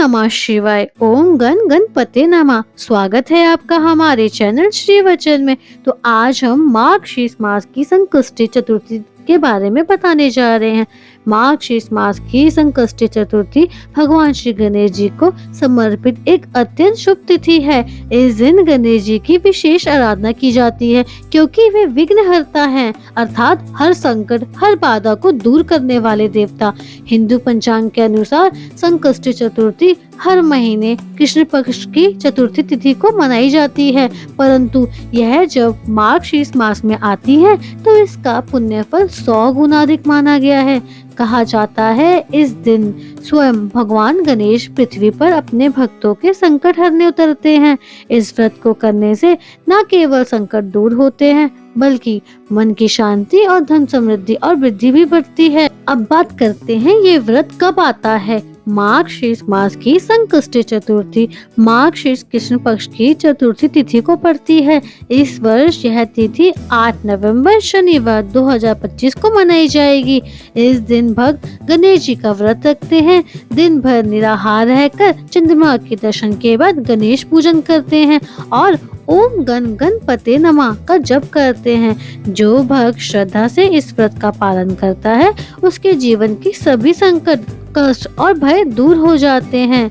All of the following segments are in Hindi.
नमः शिवाय। ओम गण गणपते नमः। स्वागत है आपका हमारे चैनल श्री वचन में। तो आज हम मार्गशीर्ष मास की संकष्टी चतुर्थी के बारे में बताने जा रहे हैं। मार्गशीर्ष मास की संकष्टी चतुर्थी भगवान श्री गणेश जी को समर्पित एक अत्यंत शुभ तिथि है। इस दिन गणेश जी की विशेष आराधना की जाती है क्योंकि वे विघ्नहर्ता हैं, अर्थात हर संकट हर बाधा को दूर करने वाले देवता। हिंदू पंचांग के अनुसार संकष्टी चतुर्थी हर महीने कृष्ण पक्ष की चतुर्थी तिथि को मनाई जाती है, परंतु यह जब मार्गशीर्ष मास में आती है तो इसका पुण्य फल 100 गुना अधिक माना गया है। कहा जाता है इस दिन स्वयं भगवान गणेश पृथ्वी पर अपने भक्तों के संकट हरने उतरते हैं। इस व्रत को करने से न केवल संकट दूर होते हैं बल्कि मन की शांति और धन समृद्धि और वृद्धि भी बढ़ती है। अब बात करते हैं ये व्रत कब आता है। मार्गशीर्ष मास की संकष्टी चतुर्थी मार्गशीर्ष कृष्ण पक्ष की चतुर्थी तिथि को पड़ती है। इस वर्ष यह तिथि 8 नवंबर शनिवार 2025 को मनाई जाएगी। इस दिन भक्त गणेश जी का व्रत रखते हैं। दिन भर निराहार रहकर चंद्रमा के दर्शन के बाद गणेश पूजन करते हैं और ओम गण गणपते नमः का जप करते हैं। जो भक्त श्रद्धा से इस व्रत का पालन करता है उसके जीवन की सभी संकट कष्ट और भय दूर हो जाते हैं।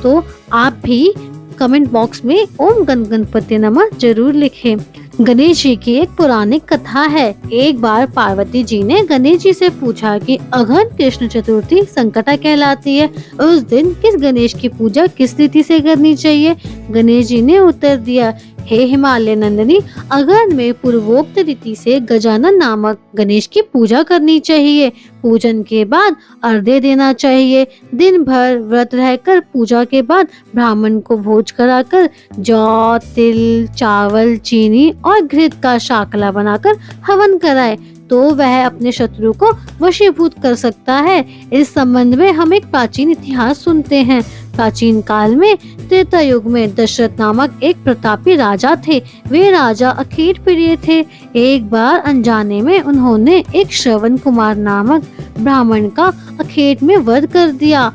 तो आप भी कमेंट बॉक्स में ओम गण गणपते नमः जरूर लिखें। गणेश जी की एक पौराणिक कथा है। एक बार पार्वती जी ने गणेश जी से पूछा कि अघन कृष्ण चतुर्थी संकटा कहलाती है, उस दिन किस गणेश की पूजा किस तिथि से करनी चाहिए। गणेश जी ने उत्तर दिया, हे हिमालय नंदिनी, अगन में पूर्वोक्त रीति से गजानन नामक गणेश की पूजा करनी चाहिए। पूजन के बाद अर्घ्य देना चाहिए। दिन भर व्रत रहकर पूजा के बाद ब्राह्मण को भोज कराकर जौ तिल चावल चीनी और घृत का शाकला बनाकर हवन कराए तो वह अपने शत्रु को वशीभूत कर सकता है। इस संबंध में हम एक प्राचीन इतिहास सुनते हैं। प्राचीन काल में त्रेता युग में दशरथ नामक एक प्रतापी राजा थे। वे राजा अखेट प्रिय थे। एक बार अनजाने में उन्होंने एक श्रवण कुमार नामक ब्राह्मण का अखेट में वध कर दिया।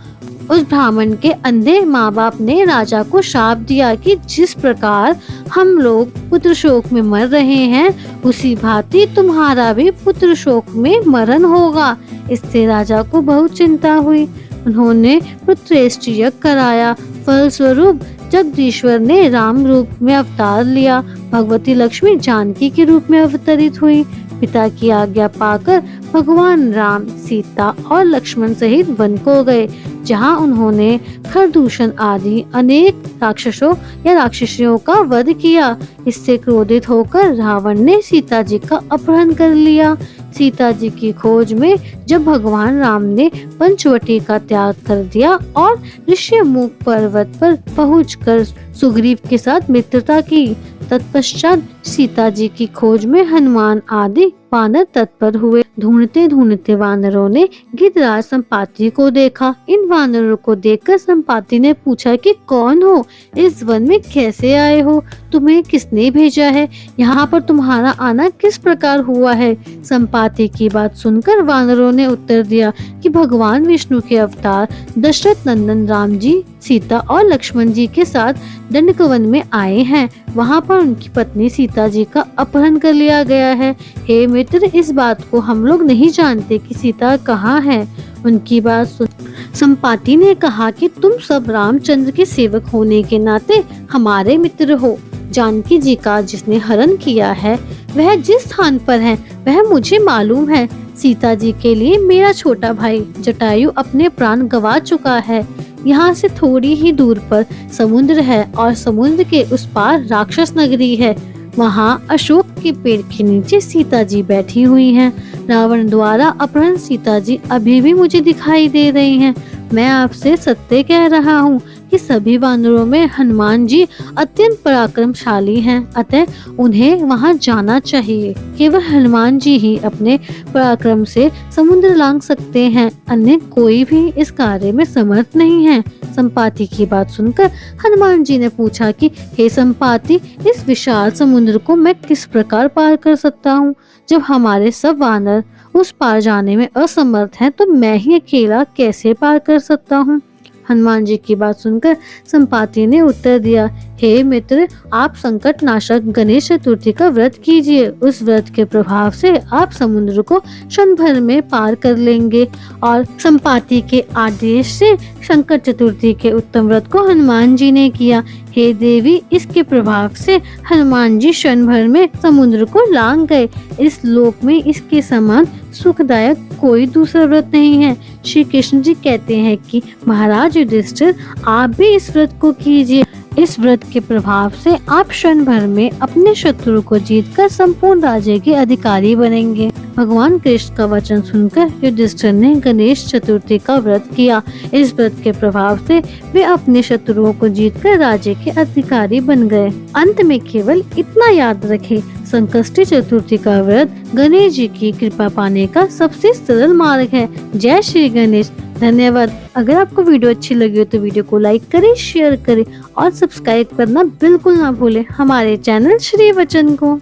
उस ब्राह्मण के अंधे माँ बाप ने राजा को शाप दिया कि जिस प्रकार हम लोग पुत्र शोक में मर रहे हैं उसी भांति तुम्हारा भी पुत्र शोक में मरण होगा। इससे राजा को बहुत चिंता हुई। उन्होंने पुत्रेष्टि यज्ञ कराया। फलस्वरूप जगदीश्वर ने राम रूप में अवतार लिया। भगवती लक्ष्मी जानकी के रूप में अवतरित हुई। पिता की आज्ञा पाकर भगवान राम सीता और लक्ष्मण सहित वन को गए, जहां उन्होंने खरदूषण आदि अनेक राक्षसों या राक्षसियों का वध किया। इससे क्रोधित होकर रावण ने सीता जी का अपहरण कर लिया। सीता जी की खोज में जब भगवान राम ने पंचवटी का त्याग कर दिया और ऋषिमुख पर्वत पर पहुंचकर सुग्रीव के साथ मित्रता की, तत्पश्चात सीता जी की खोज में हनुमान आदि वानर तत्पर हुए। ढूंढते ढूंढते वानरों ने गिरिराज संपाति को देखा। इन वानरों को देखकर संपाति ने पूछा कि कौन हो, इस वन में कैसे आए हो, तुम्हें किसने भेजा है, यहाँ पर तुम्हारा आना किस प्रकार हुआ है। संपाति की बात सुनकर वानरों ने उत्तर दिया कि भगवान विष्णु के अवतार दशरथ नंदन राम जी सीता और लक्ष्मण जी के साथ दंडकवन में आए हैं। वहाँ पर उनकी पत्नी सीता जी का अपहरण कर लिया गया है। हे मित्र, इस बात को हम लोग नहीं जानते कि सीता कहाँ है। उनकी बात सुन संपाति ने कहा कि तुम सब रामचंद्र के सेवक होने के नाते हमारे मित्र हो। जानकी जी का जिसने हरण किया है वह जिस स्थान पर है वह मुझे मालूम है। सीता जी के लिए मेरा छोटा भाई जटायु अपने प्राण गंवा चुका है। यहाँ से थोड़ी ही दूर पर समुद्र है और समुद्र के उस पार राक्षस नगरी है। वहाँ अशोक के पेड़ के नीचे सीता जी बैठी हुई हैं। रावण द्वारा अपहरण सीता जी अभी भी मुझे दिखाई दे रही हैं। मैं आपसे सत्य कह रहा हूँ कि सभी वानरों में हनुमान जी अत्यंत पराक्रमशाली हैं, अतः उन्हें वहां जाना चाहिए। केवल हनुमान जी ही अपने पराक्रम से समुद्र लांघ सकते हैं, अन्य कोई भी इस कार्य में समर्थ नहीं है। संपाति की बात सुनकर हनुमान जी ने पूछा कि हे संपाति, इस विशाल समुद्र को मैं किस प्रकार पार कर सकता हूँ। जब हमारे सब वानर उस पार जाने में असमर्थ हैं तो मैं ही अकेला कैसे पार कर सकता हूँ। हनुमान जी की बात सुनकर संपाति ने उत्तर दिया, हे मित्र, आप संकट नाशक गणेश चतुर्थी का व्रत कीजिए। उस व्रत के प्रभाव से आप समुद्र को क्षण भर में पार कर लेंगे। और संपाति के आदेश से संकट चतुर्थी के उत्तम व्रत को हनुमान जी ने किया। हे देवी, इसके प्रभाव से हनुमान जी क्षण भर में समुद्र को लांघ गए। इस लोक में इसके समान सुखदायक कोई दूसरा व्रत नहीं है। श्री कृष्ण जी कहते हैं कि महाराज युधिष्ठिर, आप भी इस व्रत को कीजिए। इस व्रत के प्रभाव से आप क्षण भर में अपने शत्रु को जीतकर संपूर्ण राज्य के अधिकारी बनेंगे। भगवान कृष्ण का वचन सुनकर युधिष्ठिर ने गणेश चतुर्थी का व्रत किया। इस व्रत के प्रभाव से वे अपने शत्रुओं को जीतकर राज्य के अधिकारी बन गए। अंत में केवल इतना याद रखें, संकष्टी चतुर्थी का व्रत गणेश जी की कृपा पाने का सबसे सरल मार्ग है। जय श्री गणेश। धन्यवाद। अगर आपको वीडियो अच्छी लगी हो तो वीडियो को लाइक करें, शेयर करें और सब्सक्राइब करना बिल्कुल ना भूलें हमारे चैनल श्री वचन को।